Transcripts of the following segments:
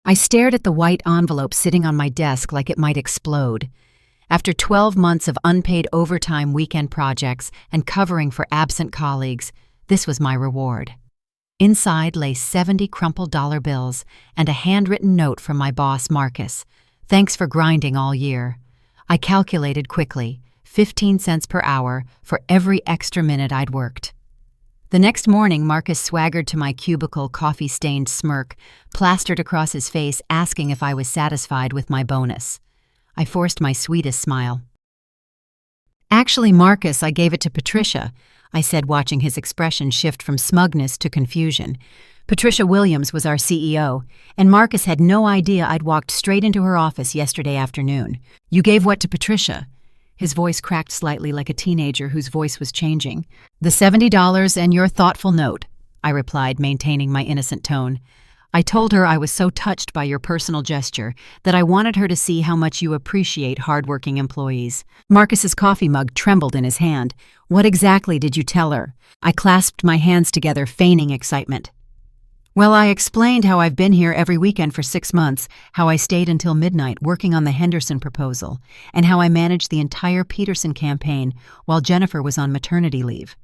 I stared at the white envelope sitting on my desk like it might explode. After 12 months of unpaid overtime weekend projects and covering for absent colleagues, this was my reward. Inside lay 70 crumpled dollar bills and a handwritten note from my boss, Marcus. Thanks for grinding all year. I calculated quickly, 15 cents per hour for every extra minute I'd worked. The next morning, Marcus swaggered to my cubicle, coffee-stained smirk plastered across his face, asking if I was satisfied with my bonus. I forced my sweetest smile. Actually, Marcus, I gave it to Patricia, I said, watching his expression shift from smugness to confusion. Patricia Williams was our CEO, and Marcus had no idea I'd walked straight into her office yesterday afternoon. You gave what to Patricia? His voice cracked slightly like a teenager whose voice was changing. The $70 and your thoughtful note, I replied, maintaining my innocent tone. I told her I was so touched by your personal gesture that I wanted her to see how much you appreciate hardworking employees. Marcus's coffee mug trembled in his hand. What exactly did you tell her? I clasped my hands together, feigning excitement. Well, I explained how I've been here every weekend for 6 months, how I stayed until midnight working on the Henderson proposal, and how I managed the entire Peterson campaign while Jennifer was on maternity leave.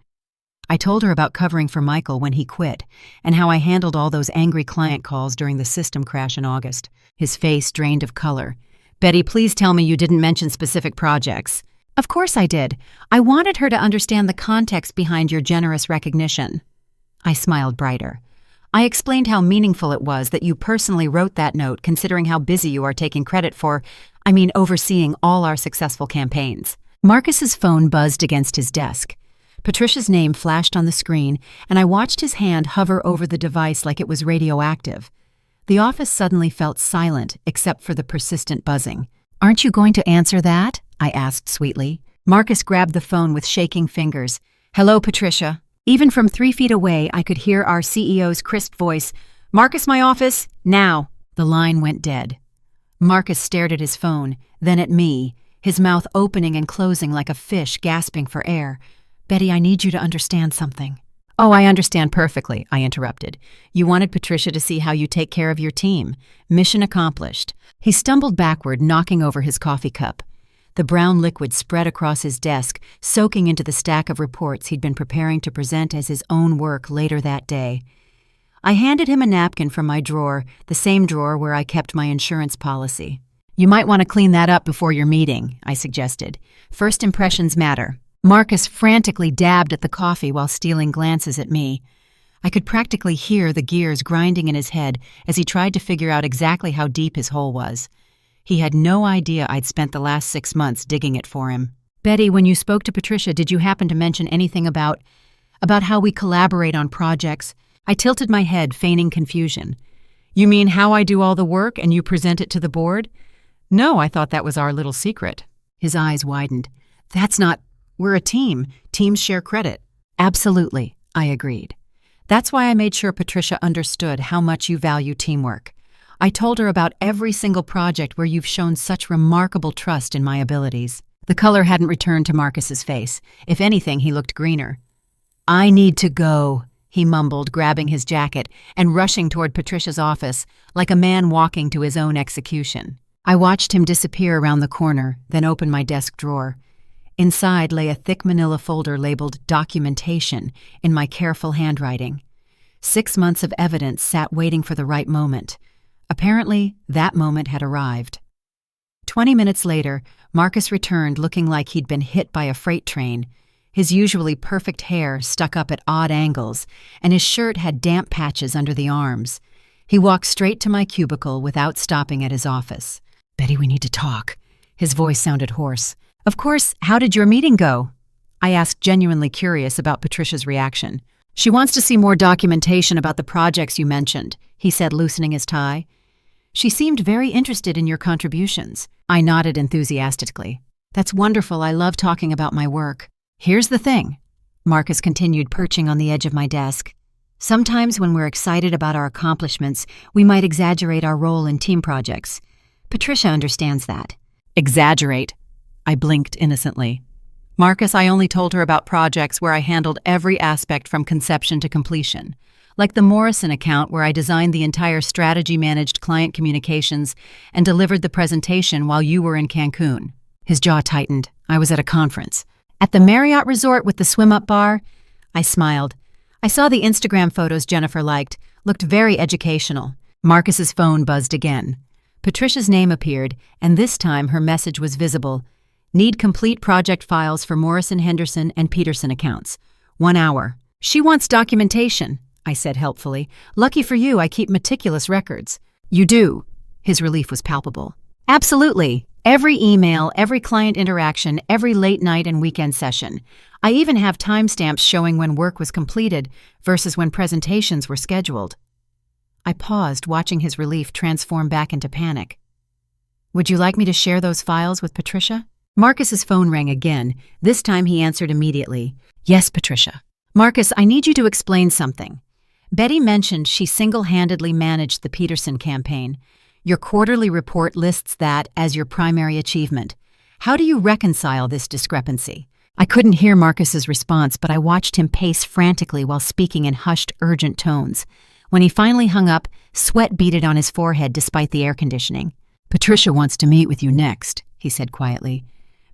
I told her about covering for Michael when he quit, and how I handled all those angry client calls during the system crash in August. His face drained of color. Betty, please tell me you didn't mention specific projects. Of course I did. I wanted her to understand the context behind your generous recognition. I smiled brighter. I explained how meaningful it was that you personally wrote that note, considering how busy you are taking credit for, overseeing all our successful campaigns. Marcus's phone buzzed against his desk. Patricia's name flashed on the screen, and I watched his hand hover over the device like it was radioactive. The office suddenly felt silent, except for the persistent buzzing. Aren't you going to answer that? I asked sweetly. Marcus grabbed the phone with shaking fingers. Hello, Patricia. Even from 3 feet away, I could hear our CEO's crisp voice. Marcus, my office, now. The line went dead. Marcus stared at his phone, then at me, his mouth opening and closing like a fish gasping for air. Betty, I need you to understand something. Oh, I understand perfectly, I interrupted. You wanted Patricia to see how you take care of your team. Mission accomplished. He stumbled backward, knocking over his coffee cup. The brown liquid spread across his desk, soaking into the stack of reports he'd been preparing to present as his own work later that day. I handed him a napkin from my drawer, the same drawer where I kept my insurance policy. You might want to clean that up before your meeting, I suggested. First impressions matter. Marcus frantically dabbed at the coffee while stealing glances at me. I could practically hear the gears grinding in his head as he tried to figure out exactly how deep his hole was. He had no idea I'd spent the last 6 months digging it for him. Betty, when you spoke to Patricia, did you happen to mention anything about how we collaborate on projects? I tilted my head, feigning confusion. You mean how I do all the work and you present it to the board? No, I thought that was our little secret. His eyes widened. We're a team. Teams share credit. Absolutely, I agreed. That's why I made sure Patricia understood how much you value teamwork. I told her about every single project where you've shown such remarkable trust in my abilities. The color hadn't returned to Marcus's face. If anything, he looked greener. I need to go, he mumbled, grabbing his jacket and rushing toward Patricia's office like a man walking to his own execution. I watched him disappear around the corner, then open my desk drawer. Inside lay a thick manila folder labeled Documentation in my careful handwriting. 6 months of evidence sat waiting for the right moment. Apparently, that moment had arrived. 20 minutes later, Marcus returned looking like he'd been hit by a freight train. His usually perfect hair stuck up at odd angles, and his shirt had damp patches under the arms. He walked straight to my cubicle without stopping at his office. Betty, we need to talk. His voice sounded hoarse. Of course, how did your meeting go? I asked, genuinely curious about Patricia's reaction. She wants to see more documentation about the projects you mentioned, he said, loosening his tie. She seemed very interested in your contributions. I nodded enthusiastically. That's wonderful. I love talking about my work. Here's the thing, Marcus continued, perching on the edge of my desk. Sometimes when we're excited about our accomplishments, we might exaggerate our role in team projects. Patricia understands that. Exaggerate? I blinked innocently. Marcus, I only told her about projects where I handled every aspect from conception to completion, like the Morrison account where I designed the entire strategy-managed client communications and delivered the presentation while you were in Cancun. His jaw tightened. I was at a conference. At the Marriott Resort with the swim-up bar? I smiled. I saw the Instagram photos Jennifer liked. Looked very educational. Marcus's phone buzzed again. Patricia's name appeared, and this time her message was visible. Need complete project files for Morrison, Henderson, and Peterson accounts. 1 hour. She wants documentation, I said helpfully. Lucky for you, I keep meticulous records. You do. His relief was palpable. Absolutely. Every email, every client interaction, every late night and weekend session. I even have timestamps showing when work was completed versus when presentations were scheduled. I paused, watching his relief transform back into panic. Would you like me to share those files with Patricia? Marcus's phone rang again. This time he answered immediately. Yes, Patricia. Marcus, I need you to explain something. Betty mentioned she single-handedly managed the Peterson campaign. Your quarterly report lists that as your primary achievement. How do you reconcile this discrepancy? I couldn't hear Marcus's response, but I watched him pace frantically while speaking in hushed, urgent tones. When he finally hung up, sweat beaded on his forehead despite the air conditioning. Patricia wants to meet with you next, he said quietly.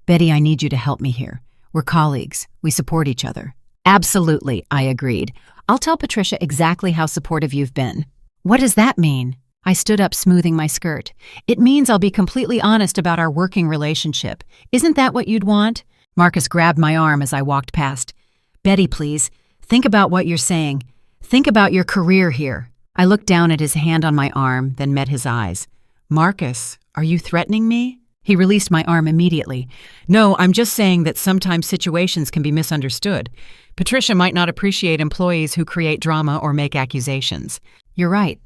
Betty, I need you to help me here. We're colleagues. We support each other. Absolutely, I agreed. I'll tell Patricia exactly how supportive you've been. What does that mean? I stood up, smoothing my skirt. It means I'll be completely honest about our working relationship. Isn't that what you'd want? Marcus grabbed my arm as I walked past. Betty, please, think about what you're saying. Think about your career here. I looked down at his hand on my arm, then met his eyes. Marcus, are you threatening me? He released my arm immediately. No, I'm just saying that sometimes situations can be misunderstood. Patricia might not appreciate employees who create drama or make accusations. You're right.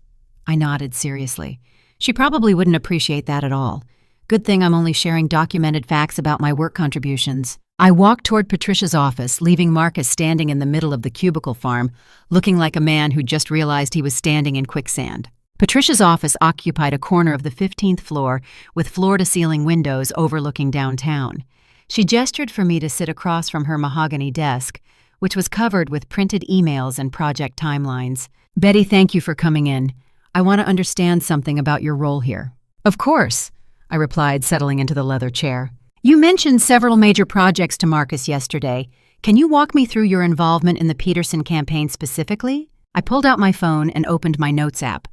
I nodded seriously. She probably wouldn't appreciate that at all. Good thing I'm only sharing documented facts about my work contributions. I walked toward Patricia's office, leaving Marcus standing in the middle of the cubicle farm, looking like a man who just realized he was standing in quicksand. Patricia's office occupied a corner of the 15th floor with floor-to-ceiling windows overlooking downtown. She gestured for me to sit across from her mahogany desk, which was covered with printed emails and project timelines. Betty, thank you for coming in. I want to understand something about your role here. Of course, I replied, settling into the leather chair. You mentioned several major projects to Marcus yesterday. Can you walk me through your involvement in the Peterson campaign specifically? I pulled out my phone and opened my notes app.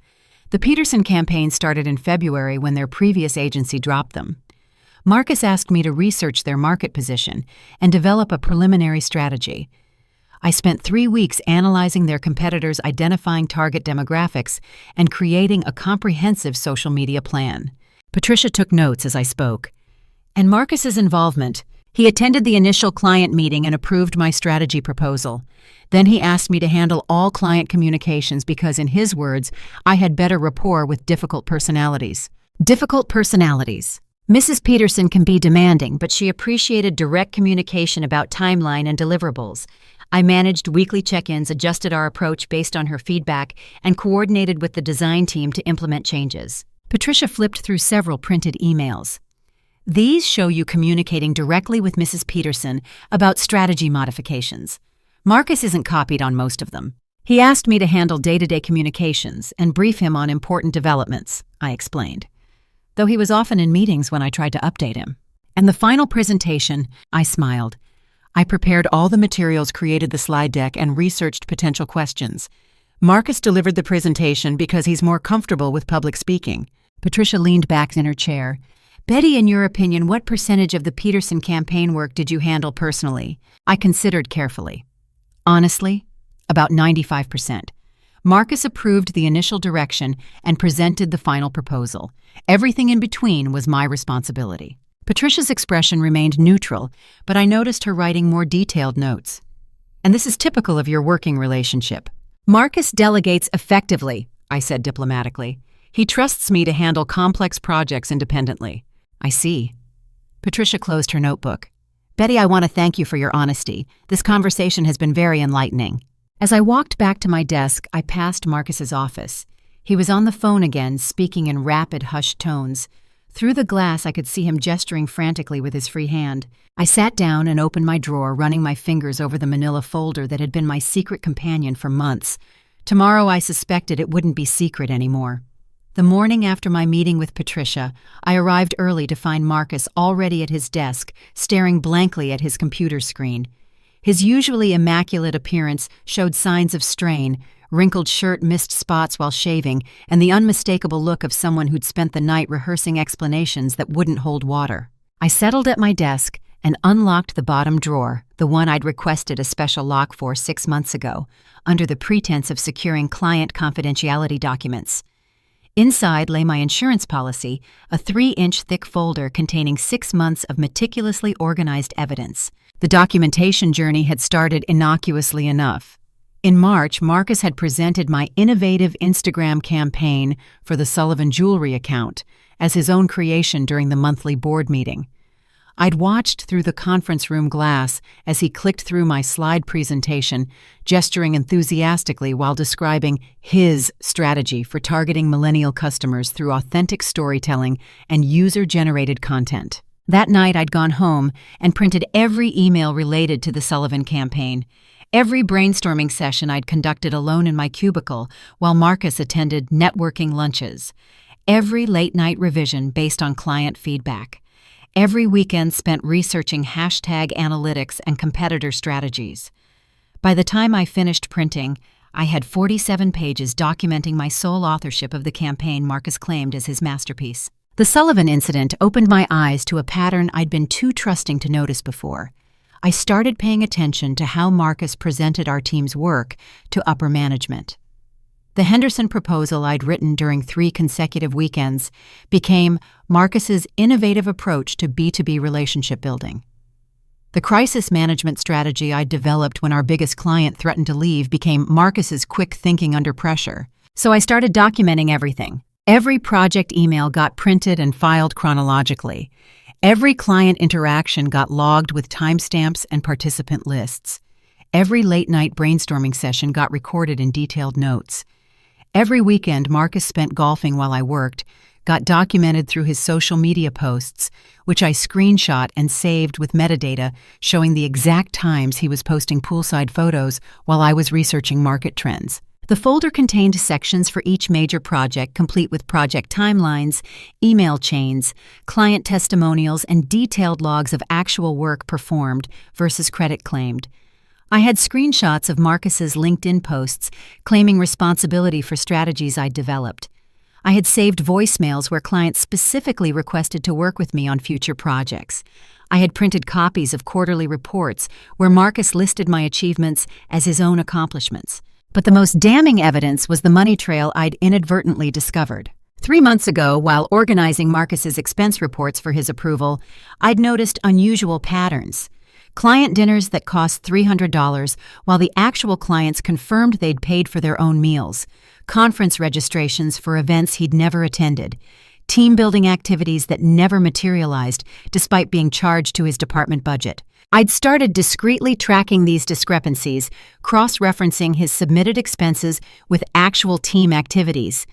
The Peterson campaign started in February when their previous agency dropped them. Marcus asked me to research their market position and develop a preliminary strategy. I spent 3 weeks analyzing their competitors' identifying target demographics and creating a comprehensive social media plan. Patricia took notes as I spoke. And Marcus's involvement. He attended the initial client meeting and approved my strategy proposal. Then he asked me to handle all client communications because, in his words, I had better rapport with difficult personalities. Difficult personalities. Mrs. Peterson can be demanding, but she appreciated direct communication about timeline and deliverables. I managed weekly check-ins, adjusted our approach based on her feedback, and coordinated with the design team to implement changes. Patricia flipped through several printed emails. These show you communicating directly with Mrs. Peterson about strategy modifications. Marcus isn't copied on most of them. He asked me to handle day-to-day communications and brief him on important developments, I explained, though he was often in meetings when I tried to update him. And the final presentation, I smiled. I prepared all the materials, created the slide deck, and researched potential questions. Marcus delivered the presentation because he's more comfortable with public speaking. Patricia leaned back in her chair. Betty, in your opinion, what percentage of the Peterson campaign work did you handle personally? I considered carefully. Honestly, about 95%. Marcus approved the initial direction and presented the final proposal. Everything in between was my responsibility. Patricia's expression remained neutral, but I noticed her writing more detailed notes. And this is typical of your working relationship. Marcus delegates effectively, I said diplomatically. He trusts me to handle complex projects independently. I see. Patricia closed her notebook. Betty, I want to thank you for your honesty. This conversation has been very enlightening. As I walked back to my desk, I passed Marcus's office. He was on the phone again, speaking in rapid, hushed tones. Through the glass, I could see him gesturing frantically with his free hand. I sat down and opened my drawer, running my fingers over the manila folder that had been my secret companion for months. Tomorrow I suspected it wouldn't be secret anymore. The morning after my meeting with Patricia, I arrived early to find Marcus already at his desk, staring blankly at his computer screen. His usually immaculate appearance showed signs of strain. Wrinkled shirt missed spots while shaving, and the unmistakable look of someone who'd spent the night rehearsing explanations that wouldn't hold water. I settled at my desk and unlocked the bottom drawer, the one I'd requested a special lock for 6 months ago, under the pretense of securing client confidentiality documents. Inside lay my insurance policy, a 3-inch thick folder containing 6 months of meticulously organized evidence. The documentation journey had started innocuously enough. In March, Marcus had presented my innovative Instagram campaign for the Sullivan Jewelry account as his own creation during the monthly board meeting. I'd watched through the conference room glass as he clicked through my slide presentation, gesturing enthusiastically while describing his strategy for targeting millennial customers through authentic storytelling and user-generated content. That night, I'd gone home and printed every email related to the Sullivan campaign. Every brainstorming session I'd conducted alone in my cubicle while Marcus attended networking lunches. Every late-night revision based on client feedback. Every weekend spent researching hashtag analytics and competitor strategies. By the time I finished printing, I had 47 pages documenting my sole authorship of the campaign Marcus claimed as his masterpiece. The Sullivan incident opened my eyes to a pattern I'd been too trusting to notice before. I started paying attention to how Marcus presented our team's work to upper management. The Henderson proposal I'd written during 3 consecutive weekends became Marcus's innovative approach to B2B relationship building. The crisis management strategy I'd developed when our biggest client threatened to leave became Marcus's quick thinking under pressure. So I started documenting everything. Every project email got printed and filed chronologically. Every client interaction got logged with timestamps and participant lists. Every late-night brainstorming session got recorded in detailed notes. Every weekend Marcus spent golfing while I worked got documented through his social media posts, which I screenshot and saved with metadata showing the exact times he was posting poolside photos while I was researching market trends. The folder contained sections for each major project, complete with project timelines, email chains, client testimonials, and detailed logs of actual work performed versus credit claimed. I had screenshots of Marcus's LinkedIn posts claiming responsibility for strategies I'd developed. I had saved voicemails where clients specifically requested to work with me on future projects. I had printed copies of quarterly reports where Marcus listed my achievements as his own accomplishments. But the most damning evidence was the money trail I'd inadvertently discovered. 3 months ago, while organizing Marcus's expense reports for his approval, I'd noticed unusual patterns. Client dinners that cost $300 while the actual clients confirmed they'd paid for their own meals. Conference registrations for events he'd never attended. Team-building activities that never materialized despite being charged to his department budget. I'd started discreetly tracking these discrepancies, cross-referencing his submitted expenses with actual team activities.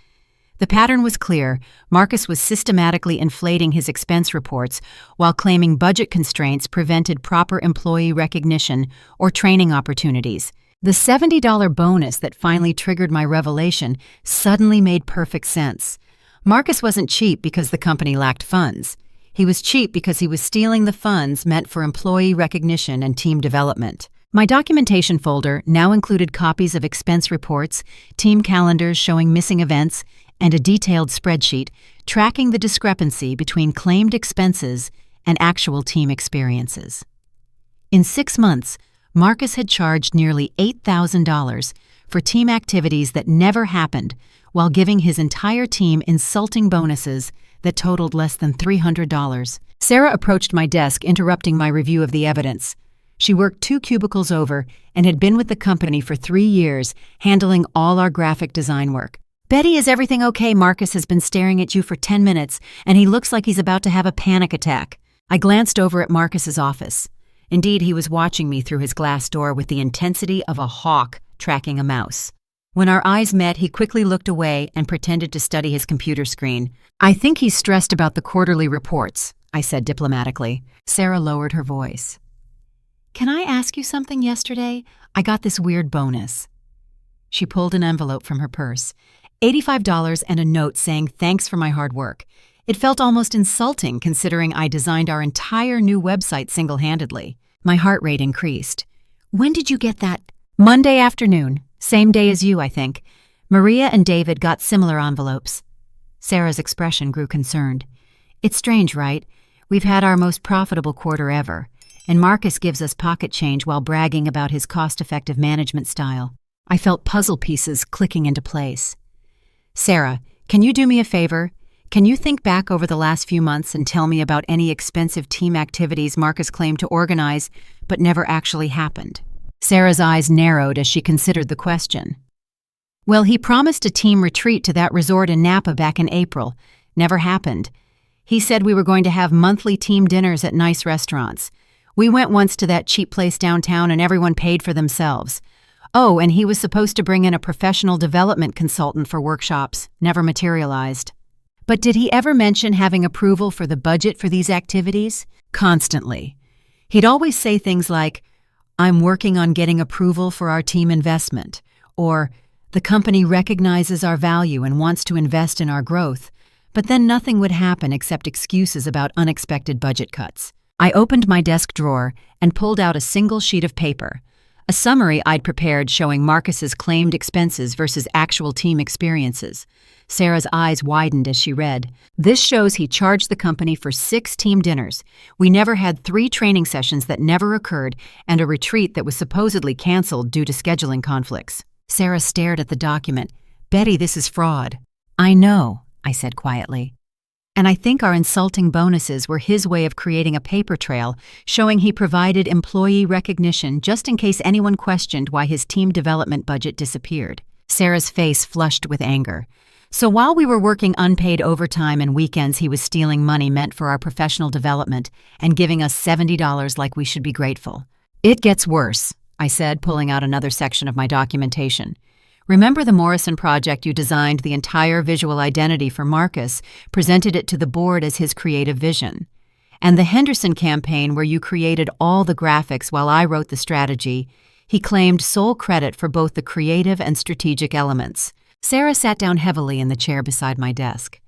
The pattern was clear. Marcus was systematically inflating his expense reports while claiming budget constraints prevented proper employee recognition or training opportunities. The $70 bonus that finally triggered my revelation suddenly made perfect sense. Marcus wasn't cheap because the company lacked funds. He was cheap because he was stealing the funds meant for employee recognition and team development. My documentation folder now included copies of expense reports, team calendars showing missing events, and a detailed spreadsheet tracking the discrepancy between claimed expenses and actual team experiences. In 6 months, Marcus had charged nearly $8,000 for team activities that never happened while giving his entire team insulting bonuses that totaled less than $300. Sarah approached my desk, interrupting my review of the evidence. She worked 2 cubicles over and had been with the company for 3 years, handling all our graphic design work. "Betty, is everything okay? Marcus has been staring at you for 10 minutes, and he looks like he's about to have a panic attack." I glanced over at Marcus's office. Indeed, he was watching me through his glass door with the intensity of a hawk tracking a mouse. When our eyes met, he quickly looked away and pretended to study his computer screen. "I think he's stressed about the quarterly reports," I said diplomatically. Sarah lowered her voice. "Can I ask you something? Yesterday, I got this weird bonus." She pulled an envelope from her purse. $85 and a note saying thanks for my hard work. It felt almost insulting considering I designed our entire new website single-handedly. My heart rate increased. When did you get that? Monday afternoon. Same day as you, I think. Maria and David got similar envelopes. Sarah's expression grew concerned. It's strange, right? We've had our most profitable quarter ever, and Marcus gives us pocket change while bragging about his cost-effective management style. I felt puzzle pieces clicking into place. Sarah, can you do me a favor? Can you think back over the last few months and tell me about any expensive team activities Marcus claimed to organize but never actually happened? Sarah's eyes narrowed as she considered the question. Well, he promised a team retreat to that resort in Napa back in April. Never happened. He said we were going to have monthly team dinners at nice restaurants. We went once to that cheap place downtown and everyone paid for themselves. Oh, and he was supposed to bring in a professional development consultant for workshops. Never materialized. But did he ever mention having approval for the budget for these activities? Constantly. He'd always say things like, I'm working on getting approval for our team investment, or the company recognizes our value and wants to invest in our growth, but then nothing would happen except excuses about unexpected budget cuts. I opened my desk drawer and pulled out a single sheet of paper, a summary I'd prepared showing Marcus's claimed expenses versus actual team experiences. Sarah's eyes widened as she read. This shows he charged the company for 6 team dinners. We never had 3 training sessions that never occurred and a retreat that was supposedly canceled due to scheduling conflicts. Sarah stared at the document. Betty, this is fraud. I know, I said quietly. And I think our insulting bonuses were his way of creating a paper trail showing he provided employee recognition just in case anyone questioned why his team development budget disappeared. Sarah's face flushed with anger. So while we were working unpaid overtime and weekends, he was stealing money meant for our professional development and giving us $70 like we should be grateful. It gets worse, I said, pulling out another section of my documentation. Remember the Morrison project you designed the entire visual identity for Marcus, presented it to the board as his creative vision? And the Henderson campaign where you created all the graphics while I wrote the strategy, he claimed sole credit for both the creative and strategic elements. Sarah sat down heavily in the chair beside my desk.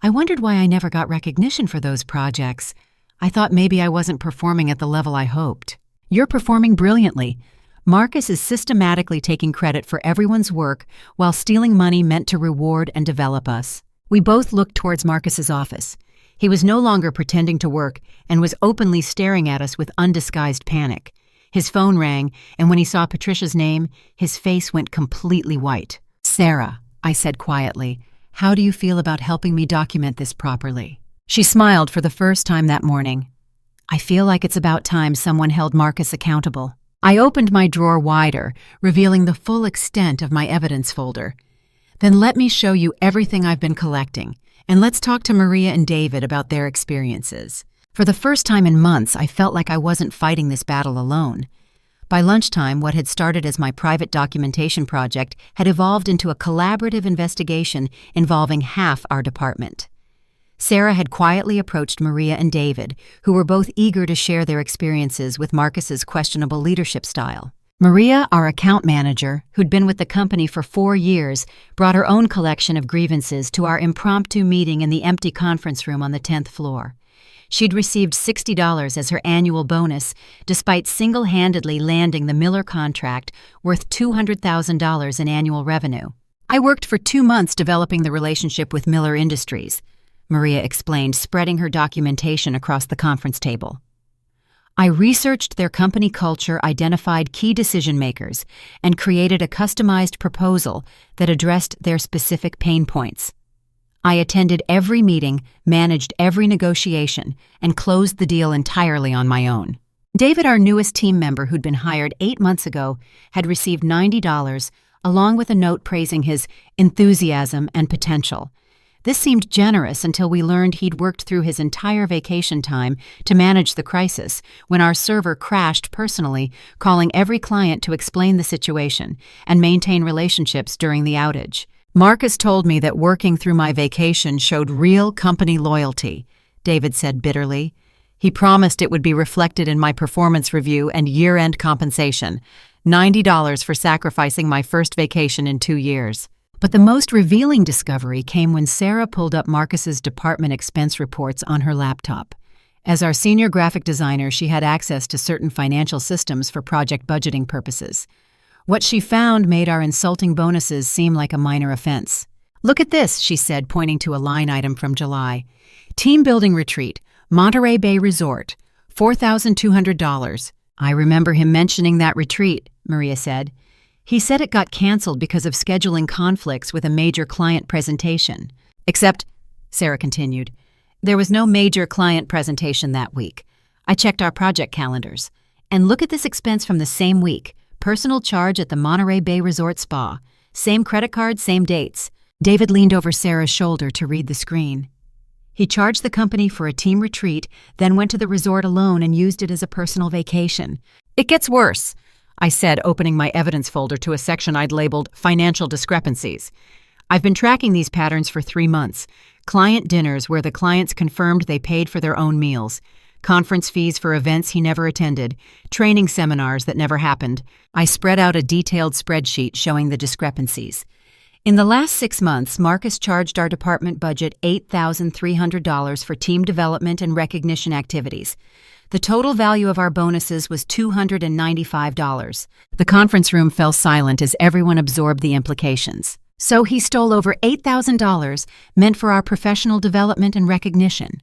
I wondered why I never got recognition for those projects. I thought maybe I wasn't performing at the level I hoped. You're performing brilliantly. Marcus is systematically taking credit for everyone's work while stealing money meant to reward and develop us. We both looked towards Marcus's office. He was no longer pretending to work and was openly staring at us with undisguised panic. His phone rang, and when he saw Patricia's name, his face went completely white. Sarah, I said quietly, how do you feel about helping me document this properly? She smiled for the first time that morning. I feel like it's about time someone held Marcus accountable. I opened my drawer wider, revealing the full extent of my evidence folder. Then let me show you everything I've been collecting, and let's talk to Maria and David about their experiences. For the first time in months, I felt like I wasn't fighting this battle alone. By lunchtime, what had started as my private documentation project had evolved into a collaborative investigation involving half our department. Sarah had quietly approached Maria and David, who were both eager to share their experiences with Marcus's questionable leadership style. Maria, our account manager, who'd been with the company for 4 years, brought her own collection of grievances to our impromptu meeting in the empty conference room on the 10th floor. She'd received $60 as her annual bonus, despite single-handedly landing the Miller contract worth $200,000 in annual revenue. I worked for 2 months developing the relationship with Miller Industries, Maria explained, spreading her documentation across the conference table. I researched their company culture, identified key decision-makers, and created a customized proposal that addressed their specific pain points. I attended every meeting, managed every negotiation, and closed the deal entirely on my own. David, our newest team member who'd been hired 8 months ago, had received $90, along with a note praising his enthusiasm and potential. This seemed generous until we learned he'd worked through his entire vacation time to manage the crisis when our server crashed personally, calling every client to explain the situation and maintain relationships during the outage. Marcus told me that working through my vacation showed real company loyalty, David said bitterly. He promised it would be reflected in my performance review and year-end compensation. $90 for sacrificing my first vacation in 2 years. But the most revealing discovery came when Sarah pulled up Marcus's department expense reports on her laptop. As our senior graphic designer, she had access to certain financial systems for project budgeting purposes. What she found made our insulting bonuses seem like a minor offense. "Look at this," she said, pointing to a line item from July. "Team building retreat, Monterey Bay Resort, $4,200. "I remember him mentioning that retreat," Maria said. "He said it got canceled because of scheduling conflicts with a major client presentation." "Except," Sarah continued, "there was no major client presentation that week. I checked our project calendars. And look at this expense from the same week. Personal charge at the Monterey Bay Resort Spa. Same credit card, same dates." David leaned over Sarah's shoulder to read the screen. "He charged the company for a team retreat, then went to the resort alone and used it as a personal vacation." "It gets worse," I said, opening my evidence folder to a section I'd labeled Financial Discrepancies. "I've been tracking these patterns for 3 months. Client dinners where the clients confirmed they paid for their own meals. Conference fees for events he never attended. Training seminars that never happened." I spread out a detailed spreadsheet showing the discrepancies. In the last 6 months, Marcus charged our department budget $8,300 for team development and recognition activities. The total value of our bonuses was $295. The conference room fell silent as everyone absorbed the implications. "So he stole over $8,000 meant for our professional development and recognition,"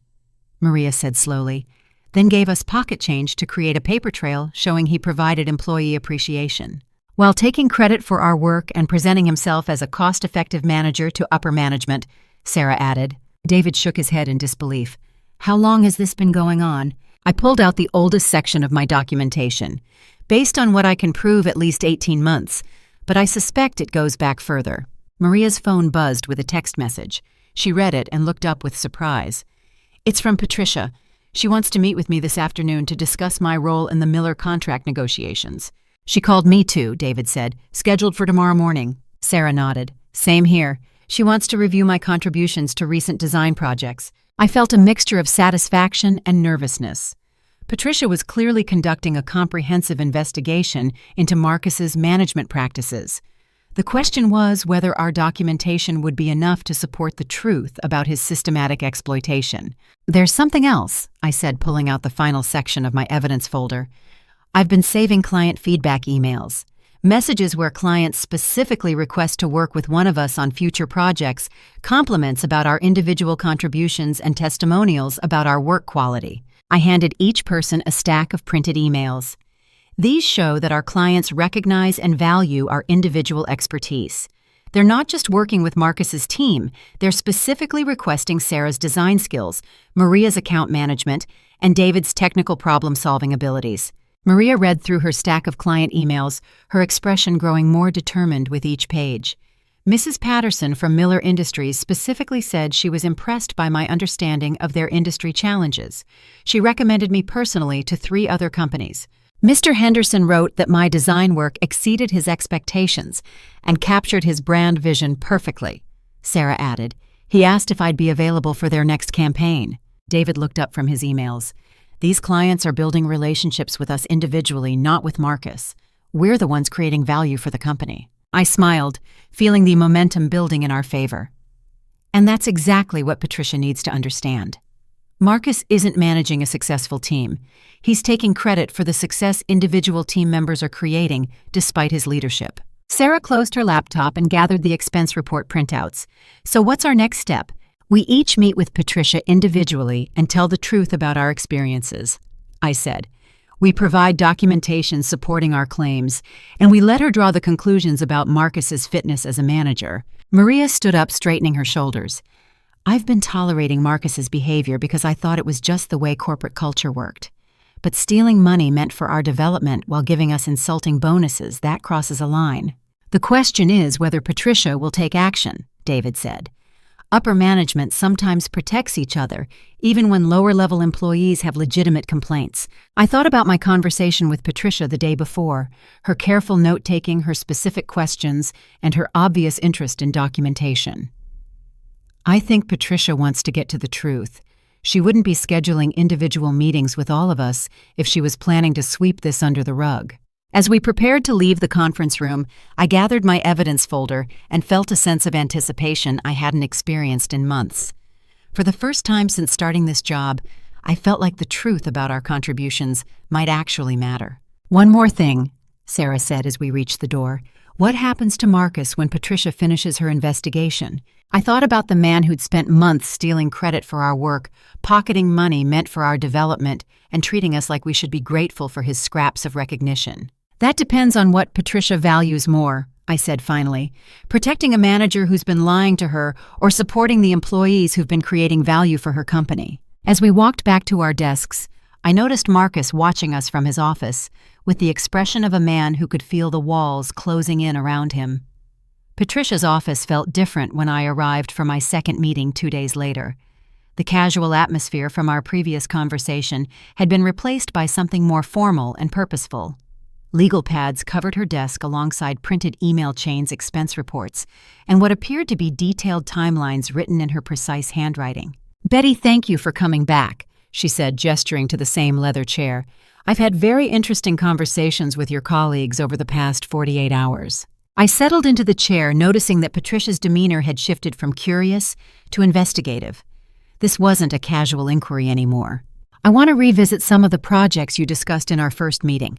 Maria said slowly, then gave us pocket change to create a paper trail showing he provided employee appreciation. "While taking credit for our work and presenting himself as a cost-effective manager to upper management," Sarah added. David shook his head in disbelief. "How long has this been going on?" I pulled out the oldest section of my documentation. "Based on what I can prove, at least 18 months, but I suspect it goes back further." Maria's phone buzzed with a text message. She read it and looked up with surprise. "It's from Patricia. She wants to meet with me this afternoon to discuss my role in the Miller contract negotiations." "She called me too," David said. "Scheduled for tomorrow morning." Sarah nodded. "Same here. She wants to review my contributions to recent design projects." I felt a mixture of satisfaction and nervousness. Patricia was clearly conducting a comprehensive investigation into Marcus's management practices. The question was whether our documentation would be enough to support the truth about his systematic exploitation. "There's something else," I said, pulling out the final section of my evidence folder. "I've been saving client feedback emails. Messages where clients specifically request to work with one of us on future projects, compliments about our individual contributions, and testimonials about our work quality." I handed each person a stack of printed emails. "These show that our clients recognize and value our individual expertise. They're not just working with Marcus's team, they're specifically requesting Sarah's design skills, Maria's account management, and David's technical problem-solving abilities." Maria read through her stack of client emails, her expression growing more determined with each page. Mrs. Patterson from Miller Industries specifically said she was impressed by my understanding of their industry challenges. She recommended me personally to 3 other companies. Mr. Henderson wrote that my design work exceeded his expectations and captured his brand vision perfectly. Sarah added, "He asked if I'd be available for their next campaign." David looked up from his emails. "These clients are building relationships with us individually, not with Marcus. We're the ones creating value for the company." I smiled, feeling the momentum building in our favor. And that's exactly what Patricia needs to understand. Marcus isn't managing a successful team. He's taking credit for the success individual team members are creating despite his leadership. Sarah closed her laptop and gathered the expense report printouts. "So what's our next step?" "We each meet with Patricia individually and tell the truth about our experiences," I said. "We provide documentation supporting our claims, and we let her draw the conclusions about Marcus's fitness as a manager." Maria stood up, straightening her shoulders. "I've been tolerating Marcus's behavior because I thought it was just the way corporate culture worked. But stealing money meant for our development while giving us insulting bonuses, that crosses a line." "The question is whether Patricia will take action," David said. "Upper management sometimes protects each other, even when lower-level employees have legitimate complaints." I thought about my conversation with Patricia the day before, her careful note-taking, her specific questions, and her obvious interest in documentation. I think Patricia wants to get to the truth. She wouldn't be scheduling individual meetings with all of us if she was planning to sweep this under the rug. As we prepared to leave the conference room, I gathered my evidence folder and felt a sense of anticipation I hadn't experienced in months. For the first time since starting this job, I felt like the truth about our contributions might actually matter. "One more thing," Sarah said as we reached the door. "What happens to Marcus when Patricia finishes her investigation?" I thought about the man who'd spent months stealing credit for our work, pocketing money meant for our development, and treating us like we should be grateful for his scraps of recognition. "That depends on what Patricia values more," I said finally. "Protecting a manager who's been lying to her or supporting the employees who've been creating value for her company." As we walked back to our desks, I noticed Marcus watching us from his office, with the expression of a man who could feel the walls closing in around him. Patricia's office felt different when I arrived for my second meeting 2 days later. The casual atmosphere from our previous conversation had been replaced by something more formal and purposeful. Legal pads covered her desk alongside printed email chains, expense reports, and what appeared to be detailed timelines written in her precise handwriting. "Betty, thank you for coming back," she said, gesturing to the same leather chair. "I've had very interesting conversations with your colleagues over the past 48 hours. I settled into the chair, noticing that Patricia's demeanor had shifted from curious to investigative. This wasn't a casual inquiry anymore. "I want to revisit some of the projects you discussed in our first meeting,"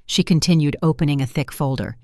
she continued, opening a thick folder.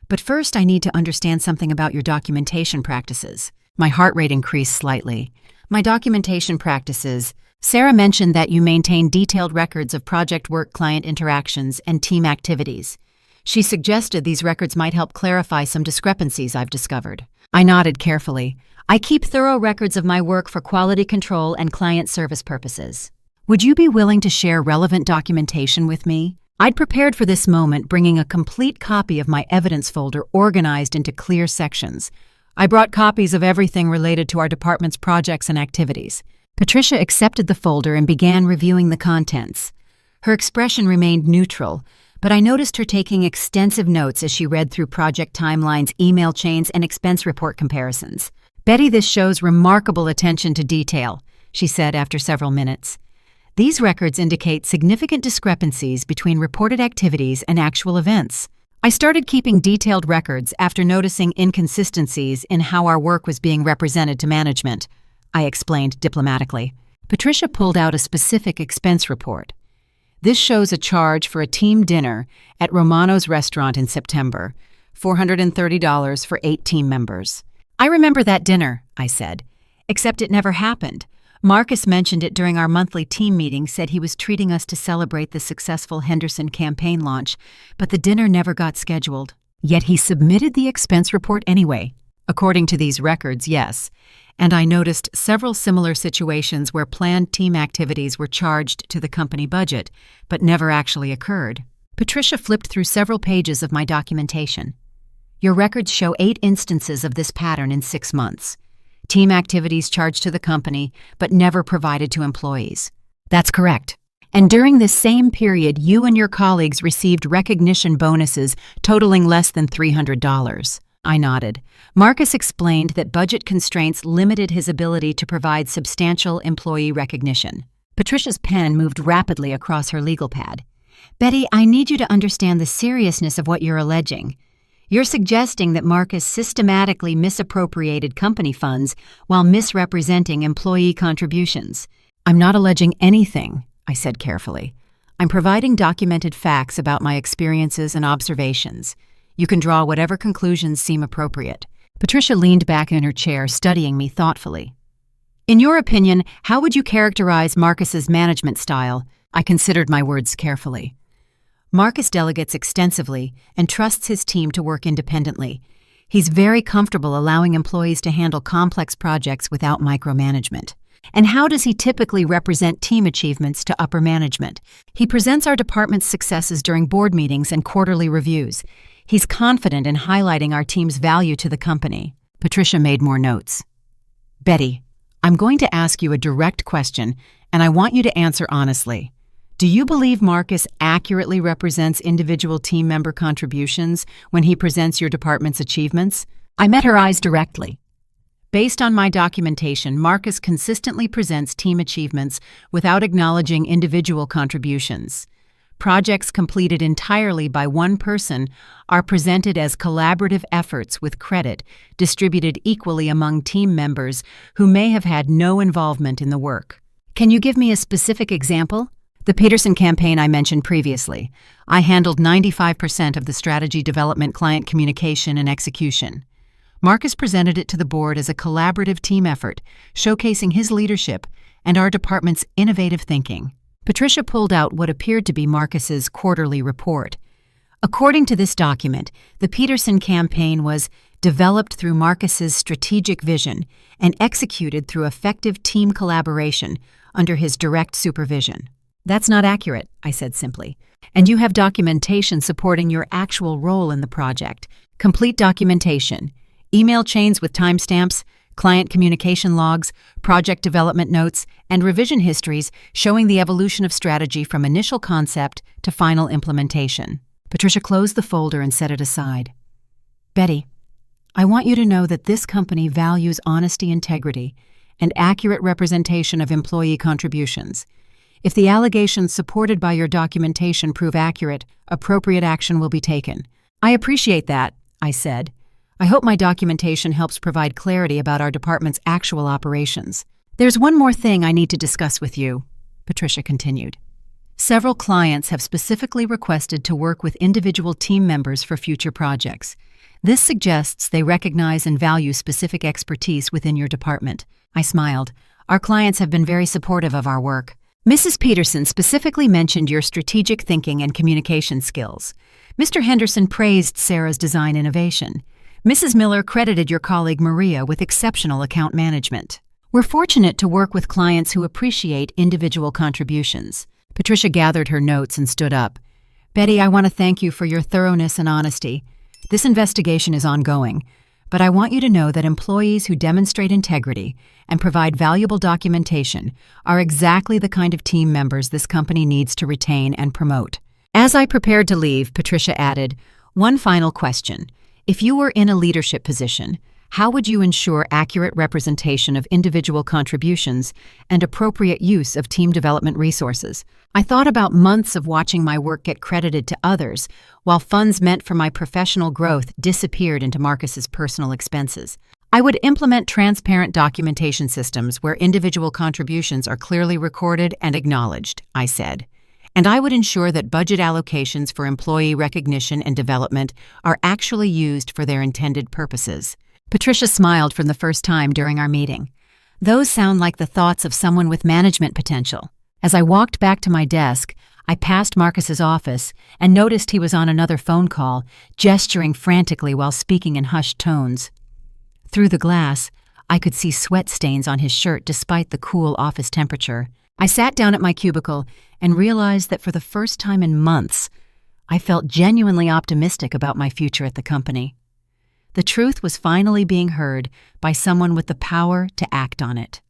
"But first I need to understand something about your documentation practices." My heart rate increased slightly. "My documentation practices. Sarah mentioned that you maintain detailed records of project work, client interactions, and team activities. She suggested these records might help clarify some discrepancies I've discovered." I nodded carefully. "I keep thorough records of my work for quality control and client service purposes. Would you be willing to share relevant documentation with me?" I'd prepared for this moment, bringing a complete copy of my evidence folder organized into clear sections. I brought copies of everything related to our department's projects and activities. Patricia accepted the folder and began reviewing the contents. Her expression remained neutral, but I noticed her taking extensive notes as she read through project timelines, email chains, and expense report comparisons. "Betty, this shows remarkable attention to detail," she said after several minutes. "These records indicate significant discrepancies between reported activities and actual events. I started keeping detailed records after noticing inconsistencies in how our work was being represented to management," I explained diplomatically. Patricia pulled out a specific expense report. "This shows a charge for a team dinner at Romano's restaurant in September, $430 for 8 team members." "I remember that dinner," I said, "except it never happened. Marcus mentioned it during our monthly team meeting, said he was treating us to celebrate the successful Henderson campaign launch, but the dinner never got scheduled. Yet he submitted the expense report anyway." According to these records, yes. And I noticed several similar situations where planned team activities were charged to the company budget, but never actually occurred. Patricia flipped through several pages of my documentation. "Your records show 8 instances of this pattern in 6 months. Team activities charged to the company, but never provided to employees." "That's correct. And during this same period, you and your colleagues received recognition bonuses totaling less than $300. I nodded. Marcus explained that budget constraints limited his ability to provide substantial employee recognition. Patricia's pen moved rapidly across her legal pad. "Betty, I need you to understand the seriousness of what you're alleging. You're suggesting that Marcus systematically misappropriated company funds while misrepresenting employee contributions." "I'm not alleging anything," I said carefully. "I'm providing documented facts about my experiences and observations. You can draw whatever conclusions seem appropriate." Patricia leaned back in her chair, studying me thoughtfully. "In your opinion, how would you characterize Marcus's management style?" I considered my words carefully. "Marcus delegates extensively and trusts his team to work independently. He's very comfortable allowing employees to handle complex projects without micromanagement." "And how does he typically represent team achievements to upper management?" "He presents our department's successes during board meetings and quarterly reviews. He's confident in highlighting our team's value to the company." Patricia made more notes. "Betty, I'm going to ask you a direct question, and I want you to answer honestly. Do you believe Marcus accurately represents individual team member contributions when he presents your department's achievements?" I met her eyes directly. "Based on my documentation, Marcus consistently presents team achievements without acknowledging individual contributions. Projects completed entirely by one person are presented as collaborative efforts with credit distributed equally among team members who may have had no involvement in the work. Can you give me a specific example? The Peterson campaign I mentioned previously. I handled 95% of the strategy development, client communication, and execution. Marcus presented it to the board as a collaborative team effort, showcasing his leadership and our department's innovative thinking. Patricia pulled out what appeared to be Marcus's quarterly report. According to this document, the Peterson campaign was developed through Marcus's strategic vision and executed through effective team collaboration under his direct supervision. That's not accurate, I said simply. And you have documentation supporting your actual role in the project. Complete documentation, email chains with timestamps, client communication logs, project development notes, and revision histories showing the evolution of strategy from initial concept to final implementation. Patricia closed the folder and set it aside. Betty, I want you to know that this company values honesty, integrity, and accurate representation of employee contributions. If the allegations supported by your documentation prove accurate, appropriate action will be taken. I appreciate that, I said. I hope my documentation helps provide clarity about our department's actual operations. There's one more thing I need to discuss with you, Patricia continued. Several clients have specifically requested to work with individual team members for future projects. This suggests they recognize and value specific expertise within your department. I smiled. Our clients have been very supportive of our work. Mrs. Peterson specifically mentioned your strategic thinking and communication skills. Mr. Henderson praised Sarah's design innovation. Mrs. Miller credited your colleague Maria with exceptional account management. We're fortunate to work with clients who appreciate individual contributions. Patricia gathered her notes and stood up. Betty, I want to thank you for your thoroughness and honesty. This investigation is ongoing, but I want you to know that employees who demonstrate integrity and provide valuable documentation are exactly the kind of team members this company needs to retain and promote. As I prepared to leave, Patricia added, one final question. If you were in a leadership position, how would you ensure accurate representation of individual contributions and appropriate use of team development resources? I thought about months of watching my work get credited to others, while funds meant for my professional growth disappeared into Marcus's personal expenses. I would implement transparent documentation systems where individual contributions are clearly recorded and acknowledged, I said. And I would ensure that budget allocations for employee recognition and development are actually used for their intended purposes. Patricia smiled for the first time during our meeting. Those sound like the thoughts of someone with management potential. As I walked back to my desk, I passed Marcus's office and noticed he was on another phone call, gesturing frantically while speaking in hushed tones. Through the glass, I could see sweat stains on his shirt despite the cool office temperature. I sat down at my cubicle and realized that for the first time in months, I felt genuinely optimistic about my future at the company. The truth was finally being heard by someone with the power to act on it.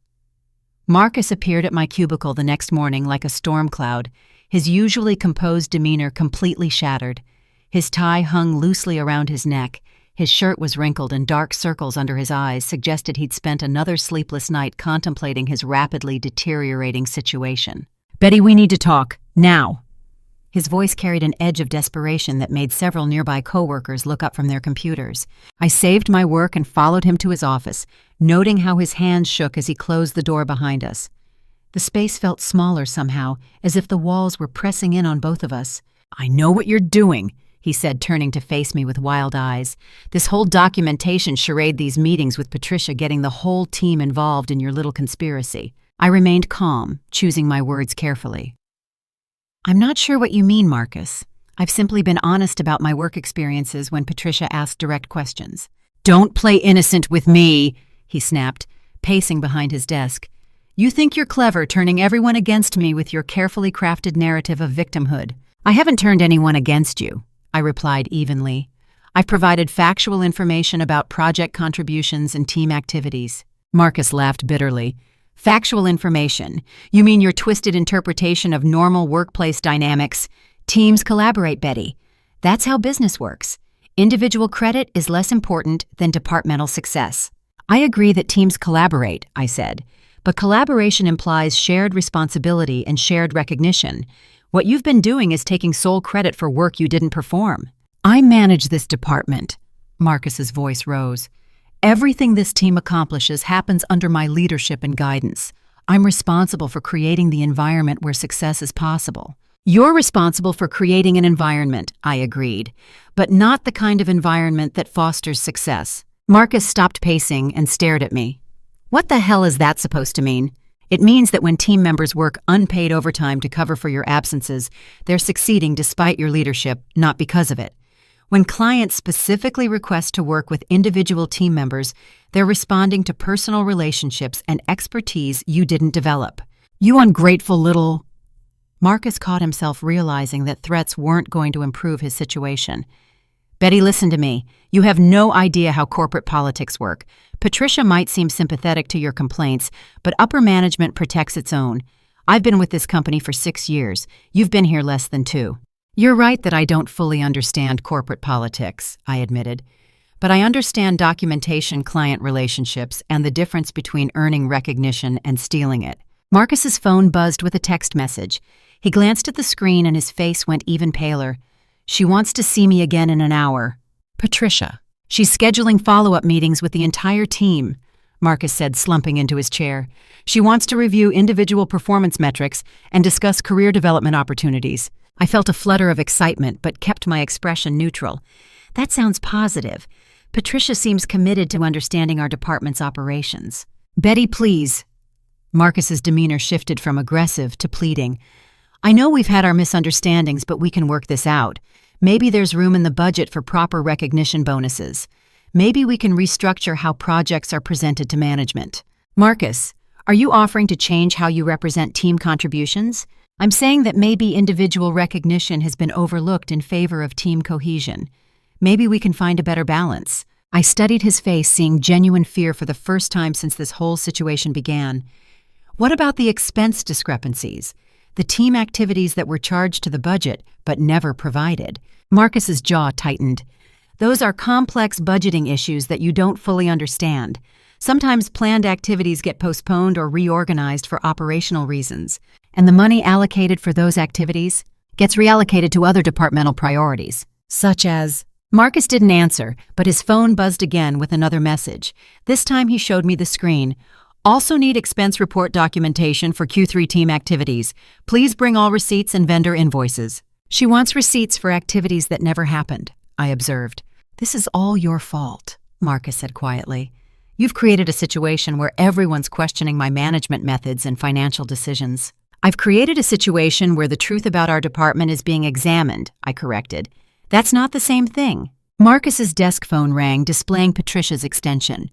Marcus appeared at my cubicle the next morning like a storm cloud, his usually composed demeanor completely shattered. His tie hung loosely around his neck, his shirt was wrinkled, and dark circles under his eyes suggested he'd spent another sleepless night contemplating his rapidly deteriorating situation. Betty, we need to talk, now. His voice carried an edge of desperation that made several nearby coworkers look up from their computers. I saved my work and followed him to his office, noting how his hands shook as he closed the door behind us. The space felt smaller somehow, as if the walls were pressing in on both of us. I know what you're doing, he said, turning to face me with wild eyes. This whole documentation charade, these meetings with Patricia, getting the whole team involved in your little conspiracy. I remained calm, choosing my words carefully. I'm not sure what you mean, Marcus. I've simply been honest about my work experiences when Patricia asked direct questions. Don't play innocent with me, he snapped, pacing behind his desk. You think you're clever, turning everyone against me with your carefully crafted narrative of victimhood. I haven't turned anyone against you, I replied evenly. I've provided factual information about project contributions and team activities. Marcus laughed bitterly. Factual information? You mean your twisted interpretation of normal workplace dynamics? Teams collaborate, Betty. That's how business works. Individual credit is less important than departmental success. I agree that teams collaborate, I said, but collaboration implies shared responsibility and shared recognition. What you've been doing is taking sole credit for work you didn't perform. I manage this department. Marcus's voice rose. Everything this team accomplishes happens under my leadership and guidance. I'm responsible for creating the environment where success is possible. You're responsible for creating an environment, I agreed, but not the kind of environment that fosters success. Marcus stopped pacing and stared at me. What the hell is that supposed to mean? It means that when team members work unpaid overtime to cover for your absences, they're succeeding despite your leadership, not because of it. When clients specifically request to work with individual team members, they're responding to personal relationships and expertise you didn't develop. You ungrateful little... Marcus caught himself realizing that threats weren't going to improve his situation. Betty, listen to me. You have no idea how corporate politics work. Patricia might seem sympathetic to your complaints, but upper management protects its own. I've been with this company for 6 years. You've been here less than 2. You're right that I don't fully understand corporate politics, I admitted. But I understand documentation, client relationships, and the difference between earning recognition and stealing it. Marcus's phone buzzed with a text message. He glanced at the screen and his face went even paler. She wants to see me again in an hour. Patricia. She's scheduling follow-up meetings with the entire team, Marcus said, slumping into his chair. She wants to review individual performance metrics and discuss career development opportunities. I felt a flutter of excitement, but kept my expression neutral. That sounds positive. Patricia seems committed to understanding our department's operations. Betty, please. Marcus's demeanor shifted from aggressive to pleading. I know we've had our misunderstandings, but we can work this out. Maybe there's room in the budget for proper recognition bonuses. Maybe we can restructure how projects are presented to management. Marcus, are you offering to change how you represent team contributions? I'm saying that maybe individual recognition has been overlooked in favor of team cohesion. Maybe we can find a better balance. I studied his face, seeing genuine fear for the first time since this whole situation began. What about the expense discrepancies? The team activities that were charged to the budget but never provided. Marcus's jaw tightened. Those are complex budgeting issues that you don't fully understand. Sometimes planned activities get postponed or reorganized for operational reasons, and the money allocated for those activities gets reallocated to other departmental priorities, such as... Marcus didn't answer, but his phone buzzed again with another message. This time he showed me the screen. Also need expense report documentation for Q3 team activities. Please bring all receipts and vendor invoices. She wants receipts for activities that never happened, I observed. This is all your fault, Marcus said quietly. You've created a situation where everyone's questioning my management methods and financial decisions. I've created a situation where the truth about our department is being examined, I corrected. That's not the same thing. Marcus's desk phone rang, displaying Patricia's extension.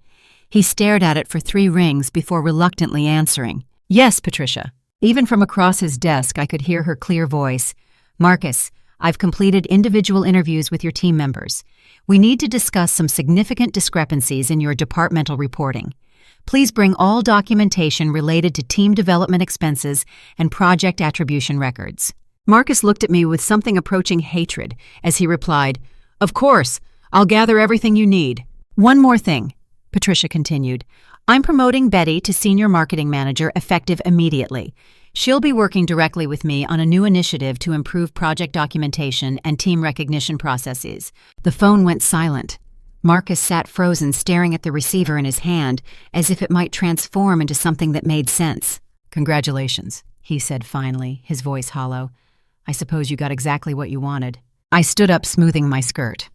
He stared at it for 3 rings before reluctantly answering. Yes, Patricia. Even from across his desk, I could hear her clear voice. Marcus, I've completed individual interviews with your team members. We need to discuss some significant discrepancies in your departmental reporting. Please bring all documentation related to team development expenses and project attribution records. Marcus looked at me with something approaching hatred as he replied, Of course, I'll gather everything you need. One more thing, Patricia continued. I'm promoting Betty to Senior Marketing Manager effective immediately. She'll be working directly with me on a new initiative to improve project documentation and team recognition processes. The phone went silent. Marcus sat frozen, staring at the receiver in his hand, as if it might transform into something that made sense. Congratulations, he said finally, his voice hollow. I suppose you got exactly what you wanted. I stood up, smoothing my skirt.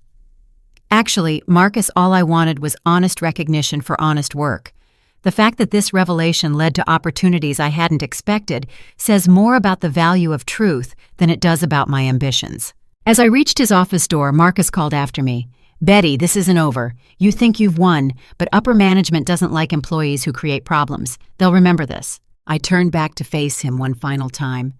Actually, Marcus, all I wanted was honest recognition for honest work. The fact that this revelation led to opportunities I hadn't expected says more about the value of truth than it does about my ambitions. As I reached his office door, Marcus called after me. Betty, this isn't over. You think you've won, but upper management doesn't like employees who create problems. They'll remember this. I turned back to face him one final time.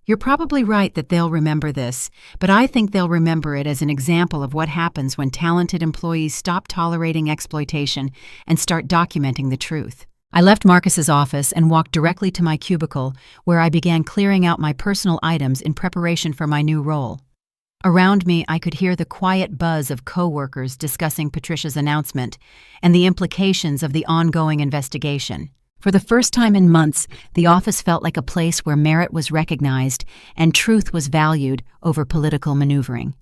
You're probably right that they'll remember this, but I think they'll remember it as an example of what happens when talented employees stop tolerating exploitation and start documenting the truth. I left Marcus's office and walked directly to my cubicle, where I began clearing out my personal items in preparation for my new role. Around me, I could hear the quiet buzz of coworkers discussing Patricia's announcement and the implications of the ongoing investigation. For the first time in months, the office felt like a place where merit was recognized and truth was valued over political maneuvering.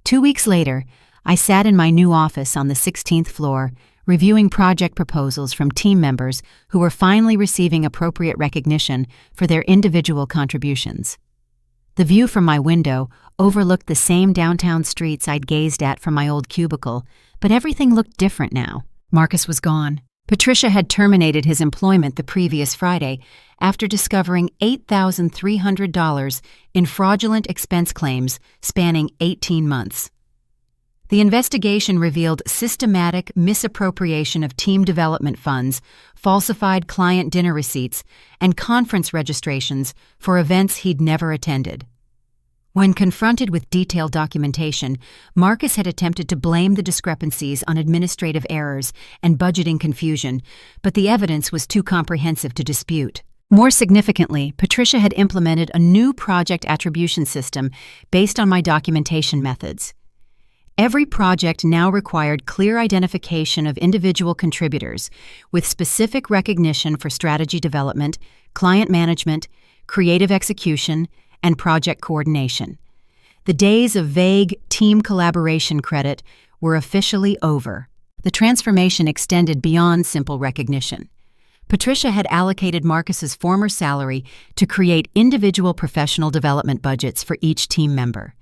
2 weeks later, I sat in my new office on the 16th floor, reviewing project proposals from team members who were finally receiving appropriate recognition for their individual contributions. The view from my window overlooked the same downtown streets I'd gazed at from my old cubicle, but everything looked different now. Marcus was gone. Patricia had terminated his employment the previous Friday after discovering $8,300 in fraudulent expense claims spanning 18 months. The investigation revealed systematic misappropriation of team development funds, falsified client dinner receipts, and conference registrations for events he'd never attended. When confronted with detailed documentation, Marcus had attempted to blame the discrepancies on administrative errors and budgeting confusion, but the evidence was too comprehensive to dispute. More significantly, Patricia had implemented a new project attribution system based on my documentation methods. Every project now required clear identification of individual contributors, with specific recognition for strategy development, client management, creative execution, and project coordination. The days of vague team collaboration credit were officially over. The transformation extended beyond simple recognition. Patricia had allocated Marcus's former salary to create individual professional development budgets for each team member.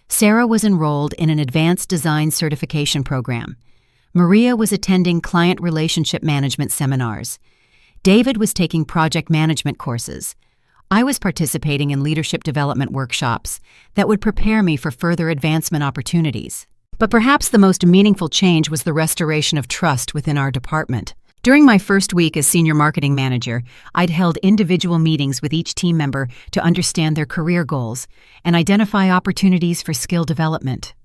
Sarah was enrolled in an advanced design certification program. Maria was attending client relationship management seminars. David was taking project management courses. I was participating in leadership development workshops that would prepare me for further advancement opportunities. But perhaps the most meaningful change was the restoration of trust within our department. During my first week as senior marketing manager, I'd held individual meetings with each team member to understand their career goals and identify opportunities for skill development.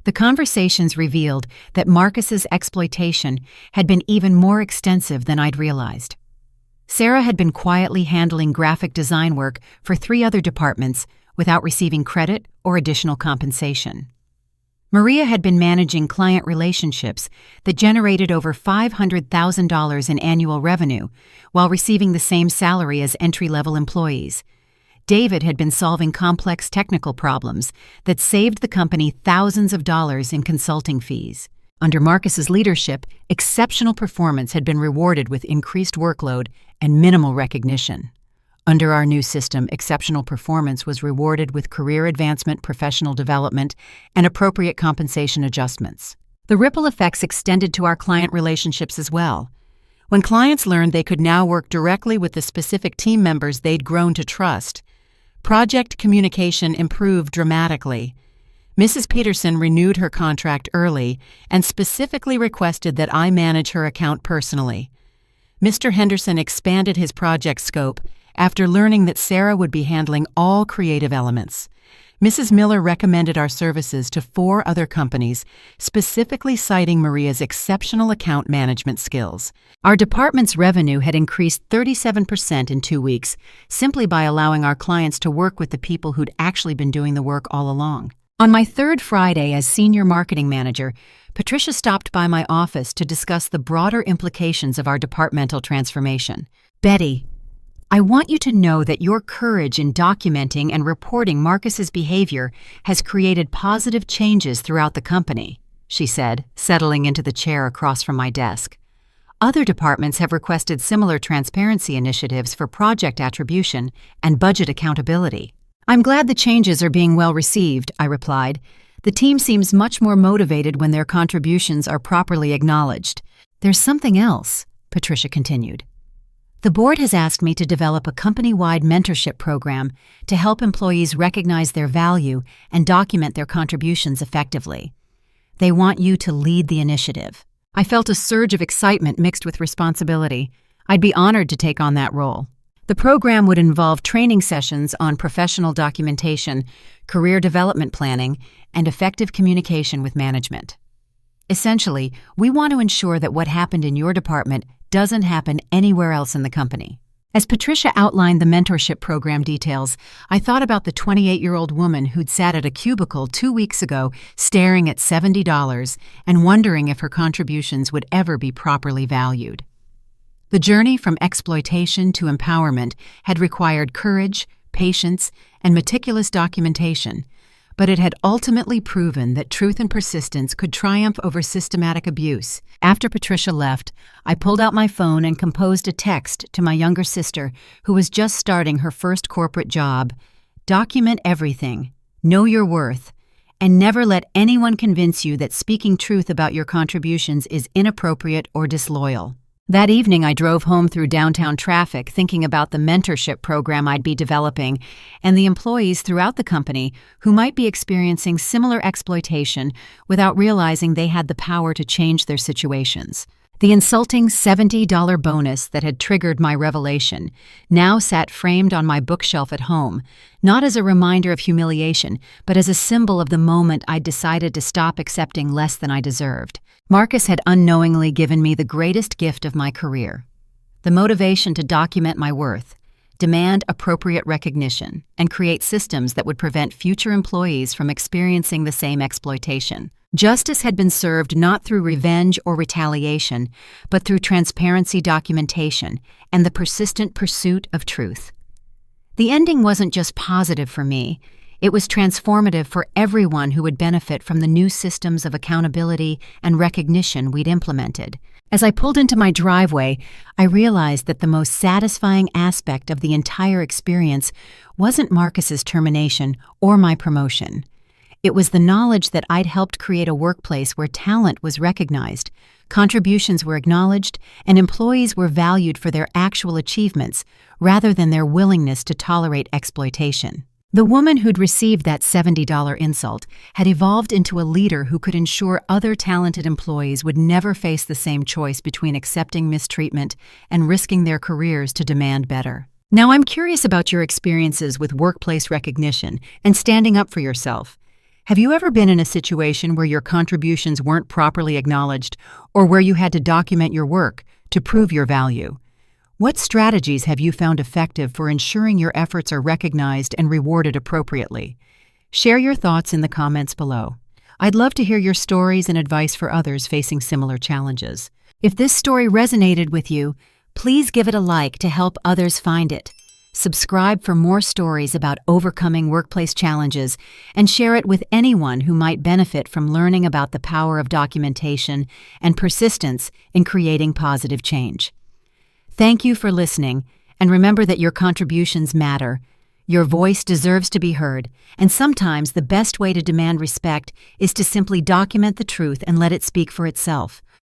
The conversations revealed that Marcus's exploitation had been even more extensive than I'd realized. Sarah had been quietly handling graphic design work for 3 other departments without receiving credit or additional compensation. Maria had been managing client relationships that generated over $500,000 in annual revenue while receiving the same salary as entry-level employees. David had been solving complex technical problems that saved the company thousands of dollars in consulting fees. Under Marcus's leadership, exceptional performance had been rewarded with increased workload and minimal recognition. Under our new system, exceptional performance was rewarded with career advancement, professional development, and appropriate compensation adjustments. The ripple effects extended to our client relationships as well. When clients learned they could now work directly with the specific team members they'd grown to trust, project communication improved dramatically. Mrs. Peterson renewed her contract early and specifically requested that I manage her account personally. Mr. Henderson expanded his project scope after learning that Sarah would be handling all creative elements. Mrs. Miller recommended our services to 4 other companies, specifically citing Maria's exceptional account management skills. Our department's revenue had increased 37% in 2 weeks, simply by allowing our clients to work with the people who'd actually been doing the work all along. On my 3rd Friday as senior marketing manager, Patricia stopped by my office to discuss the broader implications of our departmental transformation. "Betty, I want you to know that your courage in documenting and reporting Marcus's behavior has created positive changes throughout the company," she said, settling into the chair across from my desk. "Other departments have requested similar transparency initiatives for project attribution and budget accountability." "I'm glad the changes are being well received," I replied. "The team seems much more motivated when their contributions are properly acknowledged." "There's something else," Patricia continued. "The board has asked me to develop a company-wide mentorship program to help employees recognize their value and document their contributions effectively. They want you to lead the initiative." I felt a surge of excitement mixed with responsibility. I'd be honored to take on that role. The program would involve training sessions on professional documentation, career development planning, and effective communication with management. Essentially, we want to ensure that what happened in your department doesn't happen anywhere else in the company. As Patricia outlined the mentorship program details, I thought about the 28-year-old woman who'd sat at a cubicle 2 weeks ago staring at $70 and wondering if her contributions would ever be properly valued. The journey from exploitation to empowerment had required courage, patience, and meticulous documentation, but it had ultimately proven that truth and persistence could triumph over systematic abuse. After Patricia left, I pulled out my phone and composed a text to my younger sister, who was just starting her first corporate job. Document everything, know your worth, and never let anyone convince you that speaking truth about your contributions is inappropriate or disloyal. That evening, I drove home through downtown traffic thinking about the mentorship program I'd be developing and the employees throughout the company who might be experiencing similar exploitation without realizing they had the power to change their situations. The insulting $70 bonus that had triggered my revelation now sat framed on my bookshelf at home, not as a reminder of humiliation, but as a symbol of the moment I'd decided to stop accepting less than I deserved. Marcus had unknowingly given me the greatest gift of my career: the motivation to document my worth, demand appropriate recognition, and create systems that would prevent future employees from experiencing the same exploitation. Justice had been served not through revenge or retaliation, but through transparency documentation and the persistent pursuit of truth. The ending wasn't just positive for me. It was transformative for everyone who would benefit from the new systems of accountability and recognition we'd implemented. As I pulled into my driveway, I realized that the most satisfying aspect of the entire experience wasn't Marcus's termination or my promotion. It was the knowledge that I'd helped create a workplace where talent was recognized, contributions were acknowledged, and employees were valued for their actual achievements rather than their willingness to tolerate exploitation. The woman who'd received that $70 insult had evolved into a leader who could ensure other talented employees would never face the same choice between accepting mistreatment and risking their careers to demand better. Now, I'm curious about your experiences with workplace recognition and standing up for yourself. Have you ever been in a situation where your contributions weren't properly acknowledged or where you had to document your work to prove your value? What strategies have you found effective for ensuring your efforts are recognized and rewarded appropriately? Share your thoughts in the comments below. I'd love to hear your stories and advice for others facing similar challenges. If this story resonated with you, please give it a like to help others find it. Subscribe for more stories about overcoming workplace challenges and share it with anyone who might benefit from learning about the power of documentation and persistence in creating positive change. Thank you for listening, and remember that your contributions matter. Your voice deserves to be heard, and sometimes the best way to demand respect is to simply document the truth and let it speak for itself.